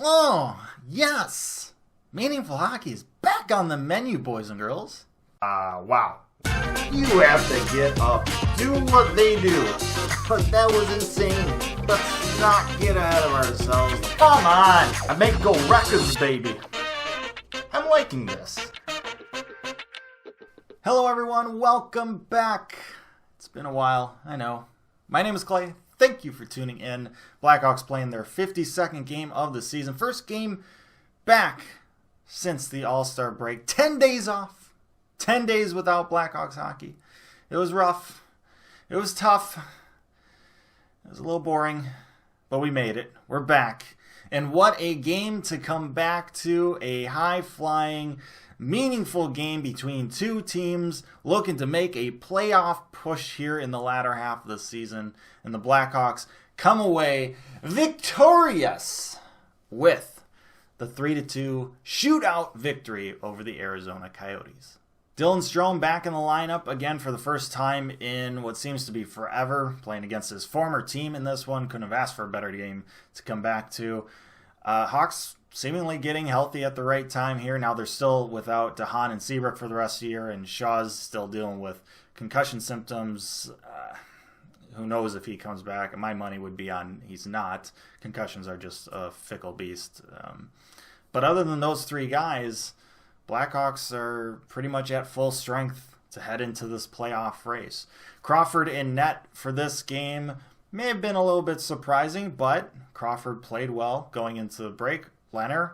Oh, yes! Meaningful hockey is back on the menu, boys and girls. Wow. You have to get up, do what they do. But that was insane. Let's not get ahead of ourselves. Come on! I make go records, baby. I'm liking this. Hello, everyone. Welcome back. It's been a while, I know. My name is Clay. Thank you for tuning in. Blackhawks playing their 52nd game of the season. First game back since the All-Star break. 10 days off. 10 days without Blackhawks hockey. It was rough. It was tough. It was a little boring, but we made it. We're back. And what a game to come back to. A high-flying, meaningful game between two teams looking to make a playoff push here in the latter half of the season. And the Blackhawks come away victorious with the 3-2 shootout victory over the Arizona Coyotes. Dylan Strome back in the lineup again for the first time in what seems to be forever, playing against his former team in this one. Couldn't have asked for a better game to come back to. Hawks seemingly getting healthy at the right time here. Now they're still without DeHaan and Seabrook for the rest of the year, and Shaw's still dealing with concussion symptoms. Who knows if he comes back? My money would be on he's not. Concussions are just a fickle beast. But other than those three guys, Blackhawks are pretty much at full strength to head into this playoff race. Crawford in net for this game may have been a little bit surprising, but Crawford played well going into the break. Leonard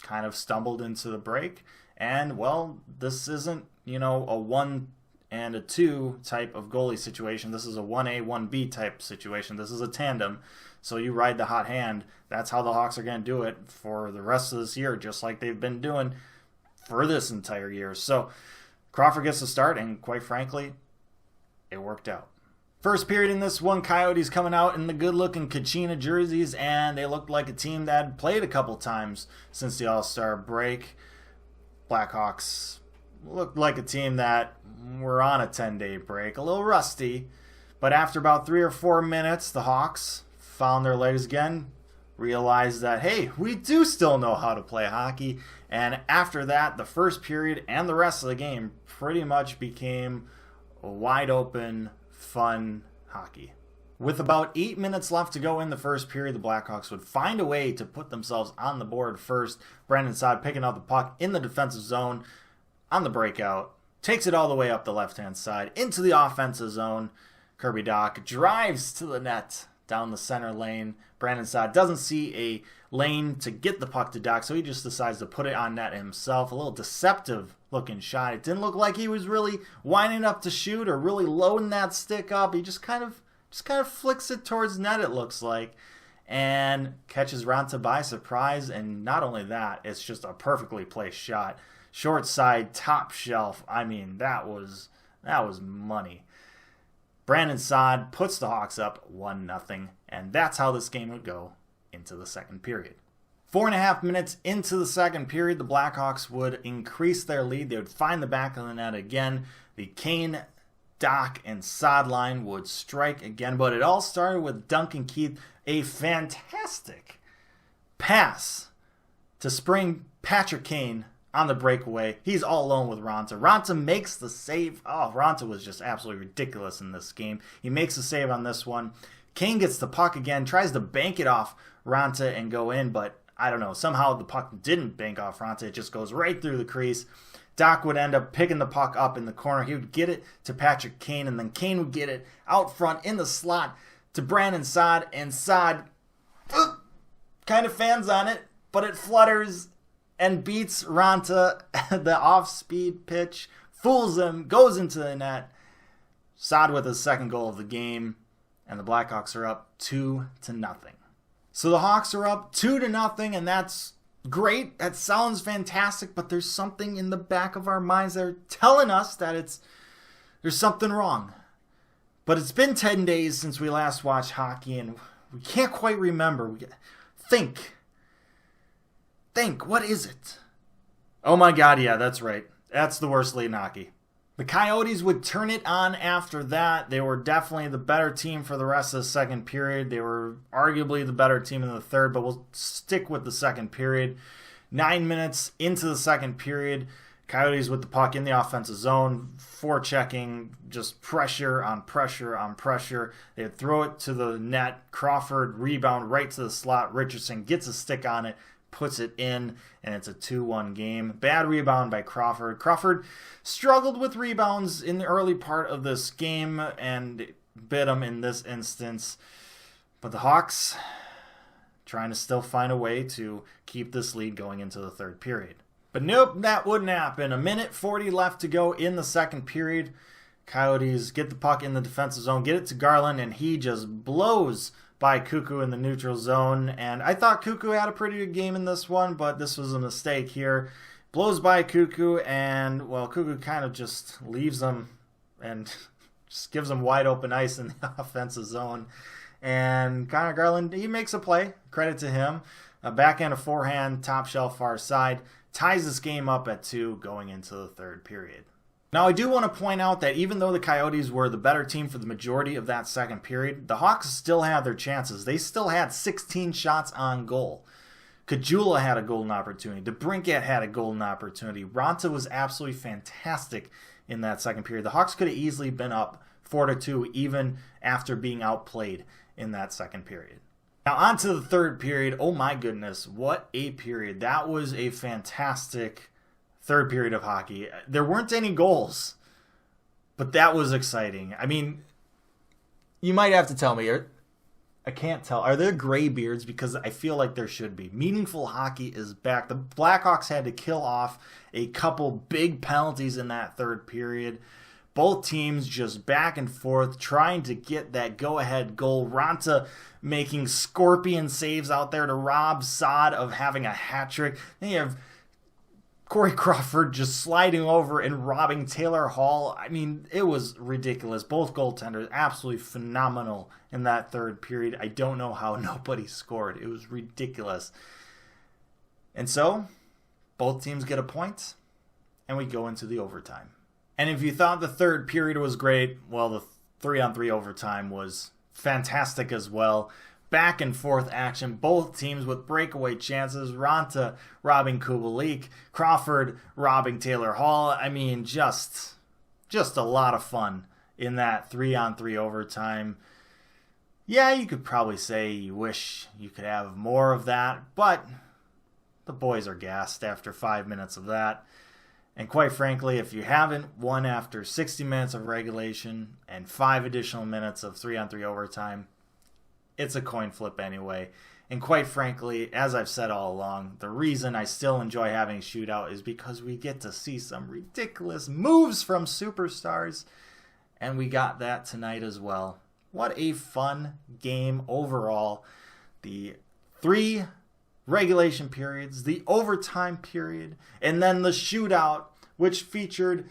kind of stumbled into the break. And, well, this isn't, a 1 and a 2 type of goalie situation. This is a 1A, 1B type situation. This is a tandem. So you ride the hot hand. That's how the Hawks are going to do it for the rest of this year, just like they've been doing for this entire year. So Crawford gets the start, and quite frankly, it worked out. First period in this one, Coyotes coming out in the good-looking Kachina jerseys, and they looked like a team that had played a couple times since the All-Star break. Blackhawks looked like a team that were on a 10-day break, a little rusty, but after about 3 or 4 minutes, the Hawks found their legs again, realized that, hey, we do still know how to play hockey, and after that, the first period and the rest of the game pretty much became a wide-open, fun hockey. With about 8 minutes left to go in the first period, the Blackhawks would find a way to put themselves on the board first. Brandon Saad picking up the puck in the defensive zone on the breakout, takes it all the way up the left-hand side into the offensive zone. Kirby Dach drives to the net down the center lane. Brandon Saad doesn't see a lane to get the puck to Dach, so he just decides to put it on net himself. A little deceptive looking shot. It didn't look like he was really winding up to shoot or really loading that stick up. He just kind of flicks it towards net, it looks like, and catches Ranta by surprise. And not only that, it's just a perfectly placed shot. Short side, top shelf. I mean, that was money. Brandon Saad puts the Hawks up 1-0, and that's how this game would go into the second period. 4.5 minutes into the second period, the Blackhawks would increase their lead. They would find the back of the net again. The Kane, Dach, and Saad line would strike again, but it all started with Duncan Keith, a fantastic pass to spring Patrick Kane on the breakaway. He's all alone with Ranta. Ranta makes the save. Oh, Ranta was just absolutely ridiculous in this game. He makes the save on this one. Kane gets the puck again, tries to bank it off Ranta and go in, but I don't know. Somehow the puck didn't bank off Ranta. It just goes right through the crease. Dach would end up picking the puck up in the corner. He would get it to Patrick Kane, and then Kane would get it out front in the slot to Brandon Saad, and Saad kind of fans on it, but it flutters and beats Ranta. The off-speed pitch fools him, goes into the net. Saad with his second goal of the game, and the Blackhawks are up 2-0. So the Hawks are up 2-0, and that's great. That sounds fantastic, but there's something in the back of our minds that are telling us that there's something wrong. But it's been 10 days since we last watched hockey, and we can't quite remember. Think, what is it? Oh my God, yeah, that's right. That's the worst league in hockey. The Coyotes would turn it on after that. They were definitely the better team for the rest of the second period. They were arguably the better team in the third, but we'll stick with the second period. 9 minutes into the second period, Coyotes with the puck in the offensive zone, forechecking, just pressure on pressure on pressure. They would throw it to the net. Crawford rebound right to the slot. Richardson gets a stick on it, puts it in, and it's a 2-1 game. Bad rebound by Crawford. Crawford struggled with rebounds in the early part of this game and bit him in this instance. But the Hawks trying to still find a way to keep this lead going into the third period. But nope, that wouldn't happen. 1:40 left to go in the second period. Coyotes get the puck in the defensive zone, get it to Garland, and he just blows by Cuckoo in the neutral zone. And I thought Cuckoo had a pretty good game in this one, but this was a mistake here. Blows by Cuckoo, and, well, Cuckoo kind of just leaves him and just gives him wide open ice in the offensive zone. And Connor Garland, he makes a play. Credit to him. A backhand, a forehand, top shelf, far side. Ties this game up at 2 going into the third period. Now, I do want to point out that even though the Coyotes were the better team for the majority of that second period, the Hawks still had their chances. They still had 16 shots on goal. Kajula had a golden opportunity. DeBrincat had a golden opportunity. Ronta was absolutely fantastic in that second period. The Hawks could have easily been up 4-2 even after being outplayed in that second period. Now on to the third period. Oh my goodness, what a period. That was a fantastic third period of hockey. There weren't any goals, but that was exciting. I mean, you might have to tell me, I can't tell, are there gray beards? Because I feel like there should be. Meaningful hockey is back. The Blackhawks had to kill off a couple big penalties in that third period. Both teams just back and forth trying to get that go-ahead goal. Ronta making scorpion saves out there to rob Saad of having a hat trick. Then you have Corey Crawford just sliding over and robbing Taylor Hall. I mean, it was ridiculous. Both goaltenders absolutely phenomenal in that third period. I don't know how nobody scored. It was ridiculous. And so, both teams get a point, and we go into the overtime. And if you thought the third period was great, well, the 3-on-3 overtime was fantastic as well. Back and forth action, both teams with breakaway chances. Ronta robbing Kubalik, Crawford robbing Taylor Hall. I mean, just a lot of fun in that 3-on-3 overtime. Yeah, you could probably say you wish you could have more of that, but the boys are gassed after 5 minutes of that. And quite frankly, if you haven't won after 60 minutes of regulation and 5 additional minutes of 3-on-3 overtime, it's a coin flip anyway. And quite frankly, as I've said all along, the reason I still enjoy having a shootout is because we get to see some ridiculous moves from superstars. And we got that tonight as well. What a fun game overall. The 3 regulation periods, the overtime period, and then the shootout, which featured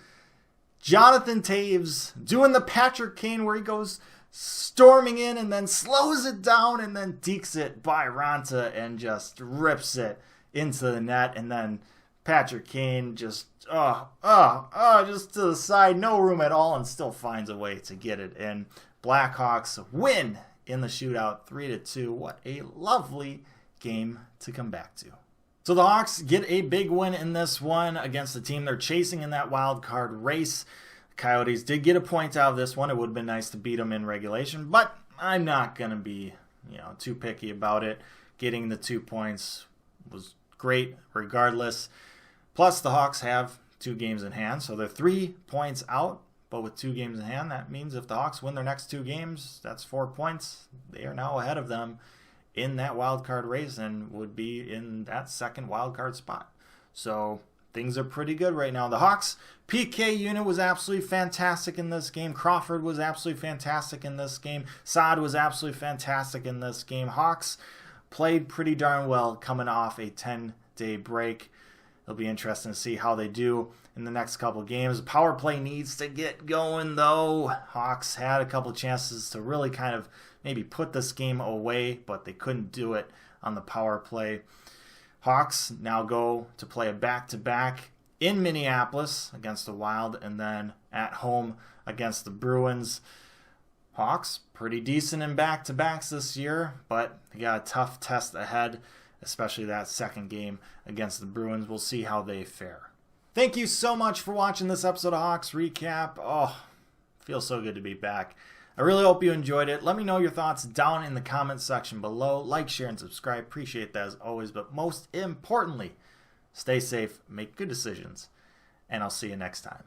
Jonathan Taves doing the Patrick Kane where he goes storming in and then slows it down and then dekes it by Ronta and just rips it into the net. And then Patrick Kane just just to the side, no room at all, and still finds a way to get it in. Blackhawks win in the shootout 3-2. What a lovely game to come back to. So the Hawks get a big win in this one against the team they're chasing in that wild card race. The Coyotes did get a point out of this one. It would have been nice to beat them in regulation, but I'm not going to be, too picky about it. Getting the 2 points was great regardless. Plus the Hawks have 2 games in hand, so they're 3 points out, but with 2 games in hand, that means if the Hawks win their next 2 games, that's 4 points. They are now ahead of them in that wild card race and would be in that second wild card spot. So things are pretty good right now. The Hawks PK unit was absolutely fantastic in this game. Crawford was absolutely fantastic in this game. Saad was absolutely fantastic in this game. Hawks played pretty darn well coming off a 10-day break. It'll be interesting to see how they do in the next couple games. Power play needs to get going, though. Hawks had a couple chances to really kind of maybe put this game away, but they couldn't do it on the power play. Hawks now go to play a back-to-back in Minneapolis against the Wild, and then at home against the Bruins. Hawks, pretty decent in back-to-backs this year, but they got a tough test ahead, especially that second game against the Bruins. We'll see how they fare. Thank you so much for watching this episode of Hawks Recap. Oh, feels so good to be back. I really hope you enjoyed it. Let me know your thoughts down in the comments section below. Like, share, and subscribe. Appreciate that as always. But most importantly, stay safe, make good decisions, and I'll see you next time.